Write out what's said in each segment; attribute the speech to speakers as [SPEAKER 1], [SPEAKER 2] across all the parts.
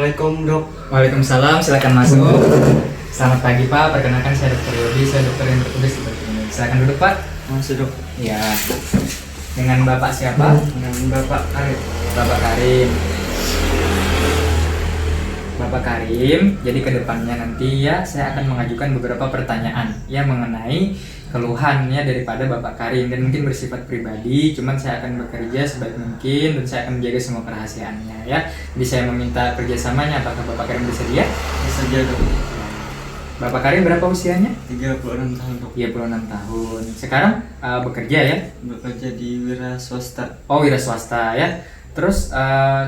[SPEAKER 1] Assalamualaikum dok.
[SPEAKER 2] Waalaikumsalam, silakan masuk. Selamat pagi Pak, perkenalkan saya Dr. Yodi, saya dokter yang bertugas seperti ini. Silakan duduk Pak.
[SPEAKER 1] Masuk dok.
[SPEAKER 2] Ya. Dengan Bapak siapa?
[SPEAKER 1] Dengan Bapak Arif.
[SPEAKER 2] Bapak Karim. Bapak Karim, jadi kedepannya nanti ya saya akan mengajukan beberapa pertanyaan yang mengenai keluhannya daripada Bapak Karim dan mungkin bersifat pribadi, cuman saya akan bekerja sebaik mungkin dan saya akan menjaga semua kerahasiaannya ya. Jadi saya meminta kerjasamanya, apakah Bapak Karim bersedia?
[SPEAKER 1] Bersedia dok.
[SPEAKER 2] Bapak Karim berapa usianya?
[SPEAKER 1] 36 tahun dok.
[SPEAKER 2] 36 tahun. Sekarang bekerja ya?
[SPEAKER 1] Bekerja di wira swasta.
[SPEAKER 2] Oh, wira swasta ya. Terus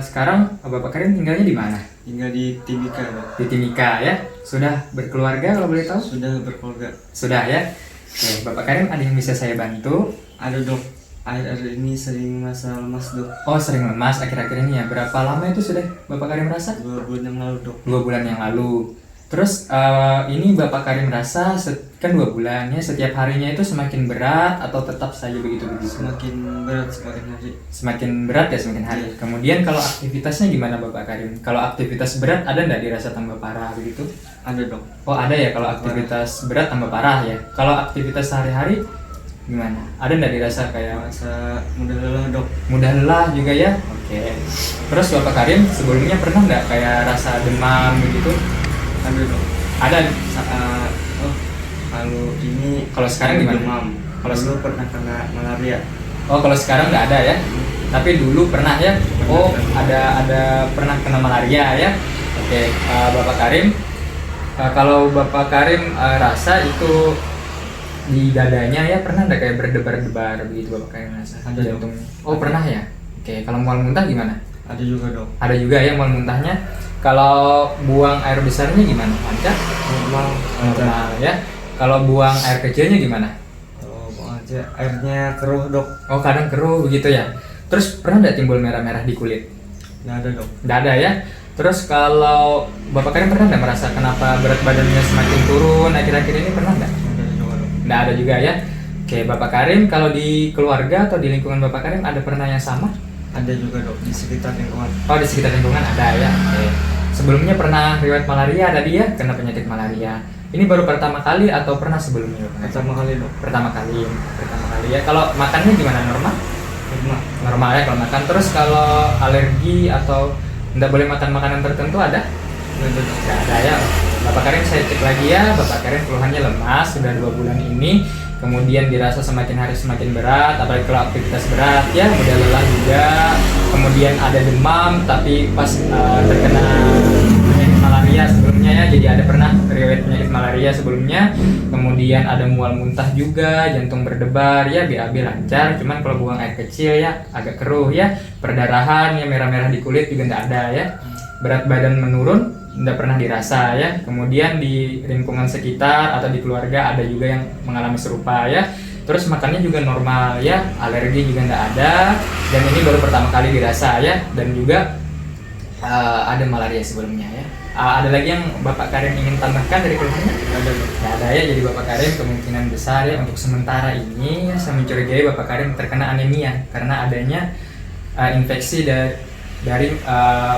[SPEAKER 2] sekarang Bapak Karim tinggalnya di mana?
[SPEAKER 1] Tinggal di Timika dok.
[SPEAKER 2] Di Timika ya. Sudah berkeluarga kalau boleh tahu?
[SPEAKER 1] Sudah berkeluarga.
[SPEAKER 2] Sudah ya. Oke, Bapak Karim ada yang bisa saya bantu?
[SPEAKER 1] Ada dok. Akhir-akhir ini sering masalah lemas dok.
[SPEAKER 2] Oh, sering lemas akhir-akhir ini ya. Berapa lama itu sudah Bapak Karim merasa?
[SPEAKER 1] 2 bulan yang lalu dok.
[SPEAKER 2] 2 bulan yang lalu. Terus ini Bapak Karim merasa kan 2 bulan ya, setiap harinya itu semakin berat atau tetap saja begitu-begitu?
[SPEAKER 1] Semakin berat semakin hari.
[SPEAKER 2] Semakin berat ya semakin hari. Kemudian kalau aktivitasnya gimana Bapak Karim? Kalau aktivitas berat ada nggak dirasa tambah parah begitu?
[SPEAKER 1] Ada dok.
[SPEAKER 2] Oh ada ya, kalau aktivitas berat tambah parah ya. Kalau aktivitas sehari-hari gimana? Ada nggak dirasa kayak
[SPEAKER 1] Masa mudah lelah dok.
[SPEAKER 2] mudah lelah juga ya? Oke. Terus Bapak Karim sebelumnya pernah nggak kayak rasa demam begitu?
[SPEAKER 1] Ada dok.
[SPEAKER 2] Ada.
[SPEAKER 1] Kalau ini
[SPEAKER 2] Kalau sekarang gimana?
[SPEAKER 1] demam. Kalau dulu pernah kena malaria.
[SPEAKER 2] Oh kalau sekarang nggak ada ya? Tapi dulu pernah ya? Oh ada pernah kena malaria ya? Oke, Bapak Karim. Kalau Bapak Karim rasa itu di dadanya ya pernah nggak kayak berdebar-debar begitu Bapak Karim rasa?
[SPEAKER 1] Ada, Dok.
[SPEAKER 2] Jantungnya. Oh pernah ya? Oke, kalau mual muntah gimana?
[SPEAKER 1] Ada juga dok.
[SPEAKER 2] Ada juga ya mual muntahnya. Kalau buang air besarnya gimana? Lancar?
[SPEAKER 1] Normal.
[SPEAKER 2] Normal ya. Kalau buang air kecilnya gimana?
[SPEAKER 1] Kalau mau aja airnya keruh dok.
[SPEAKER 2] Oh kadang keruh begitu ya. Terus pernah nggak timbul merah-merah di kulit?
[SPEAKER 1] Nggak ada dok.
[SPEAKER 2] Nggak ada ya. Terus kalau Bapak Karim pernah nggak merasa kenapa berat badannya semakin turun akhir-akhir ini, pernah nggak?
[SPEAKER 1] Nggak ada juga dok.
[SPEAKER 2] Nggak ada juga ya. Oke Bapak Karim, kalau di keluarga atau di lingkungan Bapak Karim ada pernah yang sama?
[SPEAKER 1] Ada juga dok di sekitar lingkungan.
[SPEAKER 2] Oh di sekitar lingkungan ada ya. Oke. Sebelumnya pernah riwayat malaria tadi ya, kena penyakit malaria. Ini baru pertama kali atau pernah sebelumnya?
[SPEAKER 1] Pertama kali dok.
[SPEAKER 2] Pertama kali ya. Kalau makannya gimana, normal?
[SPEAKER 1] Pernah.
[SPEAKER 2] Normal ya kalau makan. Terus kalau alergi atau nggak boleh makan makanan tertentu ada?
[SPEAKER 1] Nggak ada dok.
[SPEAKER 2] Nggak ada ya. Bapak Karim saya cek lagi ya. Bapak Karim keluhannya lemas sudah 2 bulan ini. Kemudian dirasa semakin hari semakin berat, apalagi kalau aktivitas berat ya, mudah lelah juga. Kemudian ada demam, tapi pas terkena penyakit malaria sebelumnya ya, jadi ada pernah riwayat penyakit malaria sebelumnya. Kemudian ada mual muntah juga, jantung berdebar ya, BAB lancar. Cuman kalau buang air kecil ya agak keruh ya, perdarahan ya, merah-merah di kulit juga nggak ada ya. Berat badan menurun, tidak pernah dirasa ya. Kemudian di lingkungan sekitar atau di keluarga ada juga yang mengalami serupa ya. Terus makannya juga normal ya, alergi juga tidak ada, dan ini baru pertama kali dirasa ya. Dan juga ada malaria sebelumnya ya. Ada lagi yang Bapak Karim ingin tambahkan dari keluhannya? Tidak ada ya. Jadi Bapak Karim kemungkinan besar ya untuk sementara ini ya, saya mencurigai Bapak Karim terkena anemia karena adanya infeksi dari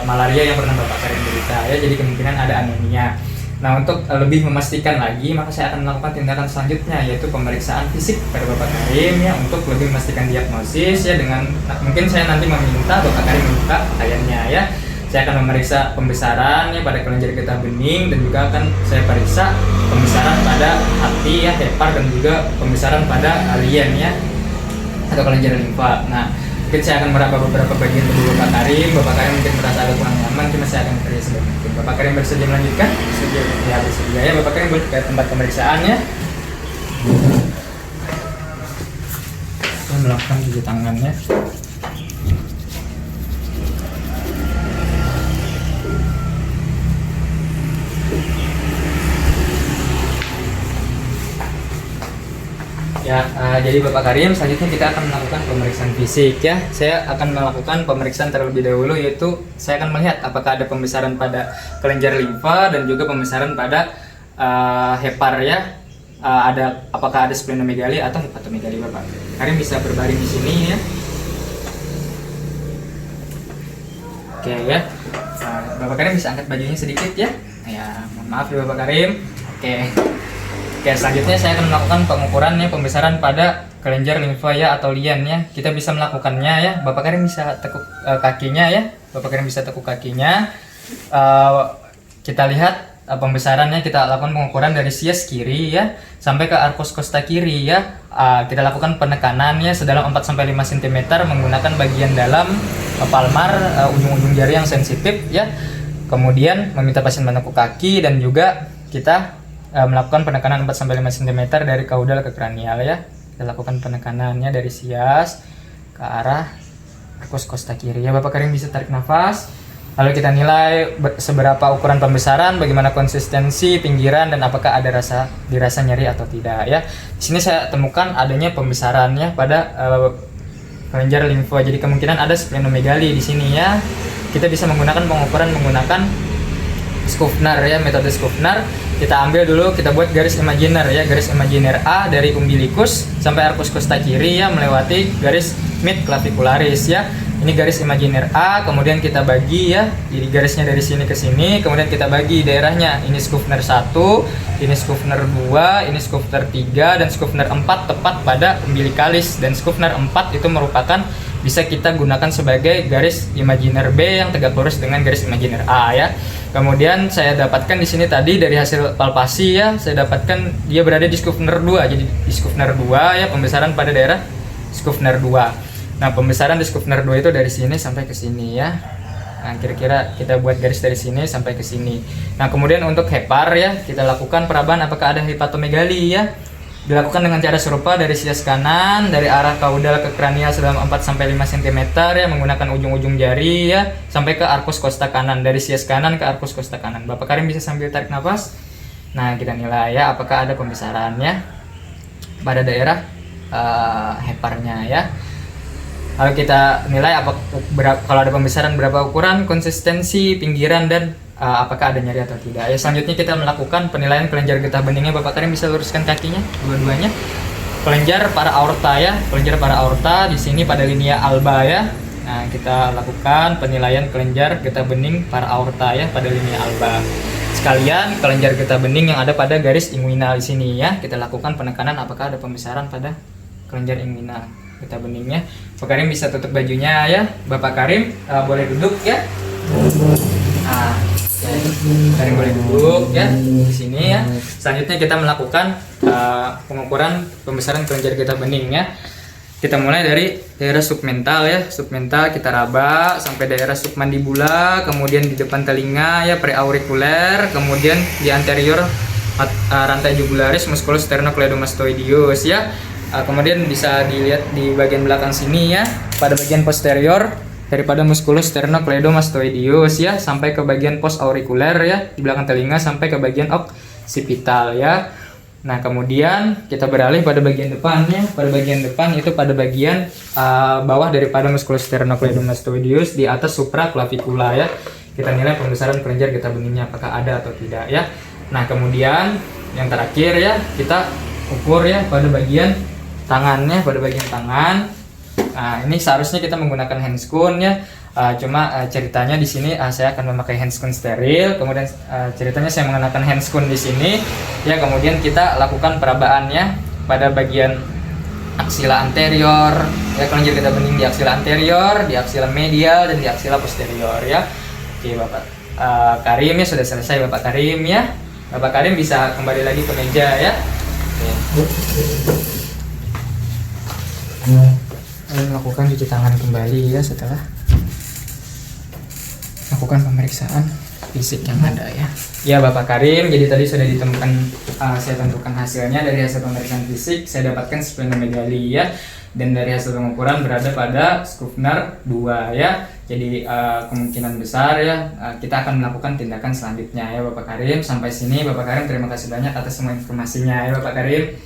[SPEAKER 2] malaria yang pernah Bapak Karim derita ya, jadi kemungkinan ada anemia. Nah untuk lebih memastikan lagi maka saya akan melakukan tindakan selanjutnya, yaitu pemeriksaan fisik pada Bapak Karim ya, untuk lebih memastikan diagnosis ya, dengan mungkin saya nanti meminta Bapak Karim membuka pakaiannya ya. Saya akan memeriksa pembesaran ya pada kelenjar getah bening, dan juga akan saya periksa pembesaran pada hati ya, hepar, dan juga pembesaran pada alien ya atau kelenjar limfa. Nah mungkin saya akan meraba beberapa bagian tubuh Bapak Karim. Bapak Karim mungkin merasa agak kurang nyaman, cuma saya akan bekerja sebaik mungkin. Bapak Karim bersedia melanjutkan?
[SPEAKER 1] Bersedia.
[SPEAKER 2] Ya bersedia ya. Bapak Karim boleh ke tempat pemeriksaan ya. Saya melakukan cuci tangannya. Ya, jadi Bapak Karim, selanjutnya kita akan melakukan pemeriksaan fisik ya. Saya akan melakukan pemeriksaan terlebih dahulu, yaitu saya akan melihat apakah ada pembesaran pada kelenjar limfa dan juga pembesaran pada hepar ya. Apakah ada splenomegali atau hepatomegali Bapak. Karim bisa berbaring di sini ya. Oke ya. Bapak Karim bisa angkat bajunya sedikit ya. Ya, mohon maaf ya Bapak Karim. Oke. Oke, selanjutnya saya akan melakukan pengukuran ya, pembesaran pada kelenjar limfa ya atau lian ya. Kita bisa melakukannya ya. Bapak Karim bisa tekuk kakinya ya. Bapak Karim bisa tekuk kakinya. Kita lihat pembesarannya, kita lakukan pengukuran dari sias kiri ya sampai ke arcus costa kiri ya. Kita lakukan penekanannya sedalam 4-5 cm menggunakan bagian dalam palmar, ujung-ujung jari yang sensitif ya. Kemudian meminta pasien menekuk kaki dan juga kita melakukan penekanan 4-5 cm dari kaudal ke kranial ya. Kita lakukan penekanannya dari sias ke arah arcus costa kiri ya. Bapak Karim bisa tarik nafas. Lalu kita nilai seberapa ukuran pembesaran, bagaimana konsistensi pinggiran dan apakah ada dirasa nyeri atau tidak ya. Di sini saya temukan adanya pembesaran ya pada kelenjar limfa. Jadi kemungkinan ada splenomegali di sini ya. Kita bisa menggunakan pengukuran menggunakan Skufner ya, metode Skufner. Kita ambil dulu, kita buat garis imaginer ya, garis imaginer A dari umbilikus sampai arcus costa kiri ya, melewati garis mid clavicularis ya. Ini garis imaginer A, kemudian kita bagi ya, jadi garisnya dari sini ke sini, kemudian kita bagi daerahnya. Ini Skufner 1, ini Skufner 2, ini Skufner 3, dan Skufner 4 tepat pada umbilikalis. Dan Skufner 4 itu merupakan bisa kita gunakan sebagai garis imaginer B yang tegak lurus dengan garis imaginer A ya. Kemudian saya dapatkan di sini tadi dari hasil palpasi ya, saya dapatkan dia berada di Skufner 2. Jadi di Skufner 2 ya, pembesaran pada daerah Skufner 2. Nah, pembesaran di Skufner 2 itu dari sini sampai ke sini ya. Nah, kira-kira kita buat garis dari sini sampai ke sini. Nah, kemudian untuk hepar ya, kita lakukan perabaan apakah ada hepatomegali ya. Dilakukan dengan cara serupa dari sias kanan, dari arah kaudal ke kranial sedalam 4-5 cm ya, menggunakan ujung-ujung jari ya, sampai ke arcus costa kanan, dari sias kanan ke arcus costa kanan. Bapak Karim bisa sambil tarik nafas. Nah, kita nilai ya, apakah ada pembesarannya pada daerah heparnya ya. Lalu kita nilai kalau ada pembesaran berapa ukuran, konsistensi, pinggiran, dan apakah ada nyeri atau tidak. Ya, selanjutnya kita melakukan penilaian kelenjar getah beningnya. Bapak Karim bisa luruskan kakinya dua-duanya. Kelenjar para aorta ya, kelenjar para aorta di sini pada linea alba ya. Nah, kita lakukan penilaian kelenjar getah bening para aorta ya pada linea alba. Sekalian kelenjar getah bening yang ada pada garis inguinal di sini ya. Kita lakukan penekanan apakah ada pembesaran pada kelenjar inguinal getah beningnya. Bapak Karim bisa tutup bajunya ya. Bapak Karim boleh duduk ya. Nah, Karim boleh duduk ya di sini ya. Selanjutnya kita melakukan pengukuran pembesaran kelenjar getah bening ya. Kita mulai dari daerah submental ya. Submental kita raba sampai daerah submandibula, kemudian di depan telinga ya, preaurikuler, kemudian di anterior rantai jugularis musculus sternocleidomastoideus ya. Kemudian bisa dilihat di bagian belakang sini ya, pada bagian posterior daripada musculus sternocleidomastoideus ya, sampai ke bagian post aurikuler ya, di belakang telinga sampai ke bagian occipital ya. Nah, kemudian kita beralih pada bagian depannya. Pada bagian depan itu pada bagian bawah daripada musculus sternocleidomastoideus di atas supraclavicula ya. Kita nilai pembesaran kelenjar getah beningnya apakah ada atau tidak ya. Nah, kemudian yang terakhir ya, kita ukur ya pada bagian tangannya, pada bagian tangan. Nah, ini seharusnya kita menggunakan handscoon ya. Cuma ceritanya di sini saya akan memakai handscoon steril. Kemudian ceritanya saya mengenakan handscoon di sini. Ya, kemudian kita lakukan perabaannya pada bagian aksila anterior. Ya, kelenjar getah bening di aksila anterior, di aksila medial, dan di aksila posterior ya. Oke, Bapak Karim ya, sudah selesai Bapak Karim ya. Bapak Karim bisa kembali lagi ke meja ya. Melakukan cuci tangan kembali ya setelah melakukan pemeriksaan fisik yang ada ya. Ya Bapak Karim, jadi tadi sudah ditemukan, saya tentukan hasilnya dari hasil pemeriksaan fisik. Saya dapatkan splenomegali ya, dan dari hasil pengukuran berada pada Skufner 2 ya. Jadi kemungkinan besar ya kita akan melakukan tindakan selanjutnya ya Bapak Karim. Sampai sini Bapak Karim, terima kasih banyak atas semua informasinya ya Bapak Karim.